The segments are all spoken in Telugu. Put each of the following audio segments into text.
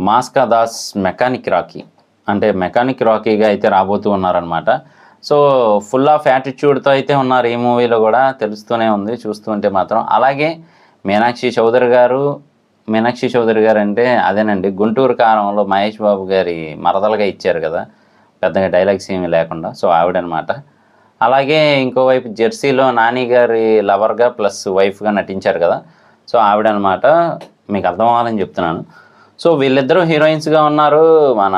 మాస్కా దాస్ మెకానిక్ రాకీ అంటే మెకానిక్ రాకీగా అయితే రాబోతూ ఉన్నారనమాట. సో ఫుల్ ఆఫ్ యాటిట్యూడ్తో అయితే ఉన్నారు ఈ మూవీలో కూడా, తెలుస్తూనే ఉంది చూస్తుంటే మాత్రం. అలాగే మీనాక్షి చౌదరి గారు అంటే అదేనండి గుంటూరు కారంలో మహేష్ బాబు గారి మరదలుగా ఇచ్చారు కదా, పెద్దగా డైలాగ్స్ ఏమీ లేకుండా. సో ఆవిడనమాట. అలాగే ఇంకోవైపు జెర్సీలో నాని గారి లవర్గా ప్లస్ వైఫ్గా నటించారు కదా, సో ఆవిడనమాట. మీకు అర్థం అవ్వాలని చెప్తున్నాను. సో వీళ్ళిద్దరూ హీరోయిన్స్గా ఉన్నారు. మన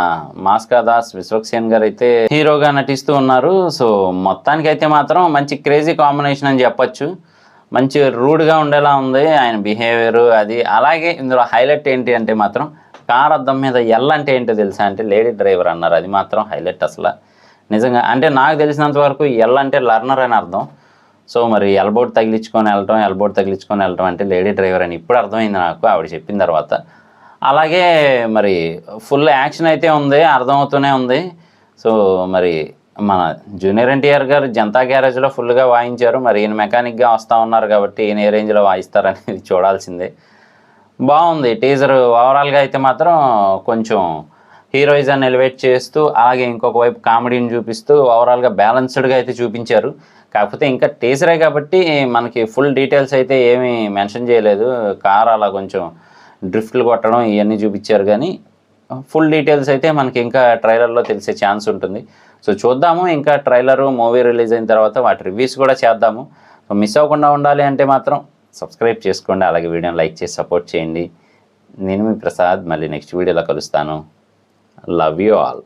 మాస్కా దాస్ విశ్వక్సేన్ గారు అయితే హీరోగా నటిస్తూ ఉన్నారు. సో మొత్తానికైతే మాత్రం మంచి క్రేజీ కాంబినేషన్ అని చెప్పొచ్చు. మంచి రూడ్గా ఉండేలా ఉంది ఆయన బిహేవియర్ అది. అలాగే ఇందులో హైలైట్ ఏంటి అంటే మాత్రం కార్ అద్దం మీద ఎల్ అంటే ఏంటో తెలుసా అంటే లేడీ డ్రైవర్ అన్నారు. అది మాత్రం హైలైట్ అసలు నిజంగా. అంటే నాకు తెలిసినంత వరకు ఎల్ అంటే లర్నర్ అని అర్థం. సో మరి ఎల్బోర్డ్ తగిలించుకొని వెళ్ళటం అంటే లేడీ డ్రైవర్ అని ఇప్పుడు అర్థమైంది నాకు ఆవిడ చెప్పిన తర్వాత. అలాగే మరి ఫుల్ యాక్షన్ అయితే ఉంది, అర్థమవుతూనే ఉంది. సో మరి మన జూనియర్ ఎన్టీఆర్ గారు జనతా గ్యారేజ్లో ఫుల్గా వాయించారు. మరి ఈయన మెకానిక్గా వస్తూ ఉన్నారు కాబట్టి ఈయన ఏ రేంజ్లో వాయిస్తారనేది చూడాల్సిందే. బాగుంది టీజర్. ఓవరాల్గా అయితే మాత్రం కొంచెం హీరోయిజాన్ని ఎలివేట్ చేస్తూ అలాగే ఇంకొక వైపు కామెడీని చూపిస్తూ ఓవరాల్గా బ్యాలెన్స్డ్గా అయితే చూపించారు. కాకపోతే ఇంకా టీజరే కాబట్టి మనకి ఫుల్ డీటెయిల్స్ అయితే ఏమీ మెన్షన్ చేయలేదు. కార్ అలా కొంచెం డ్రిఫ్ట్లు కొట్టడం ఇవన్నీ చూపించారు, కానీ ఫుల్ డీటెయిల్స్ అయితే మనకి ఇంకా ట్రైలర్లో తెలిసే ఛాన్స్ ఉంటుంది. సో చూద్దాము, ఇంకా ట్రైలరు మూవీ రిలీజ్ అయిన తర్వాత వాటి రివ్యూస్ కూడా చేద్దాము. సో మిస్ అవ్వకుండా ఉండాలి అంటే మాత్రం సబ్స్క్రైబ్ చేసుకోండి, అలాగే వీడియోని లైక్ చేసి సపోర్ట్ చేయండి. నేను మీ ప్రసాద్, మళ్ళీ నెక్స్ట్ వీడియోలో కలుస్తాను. Love you all.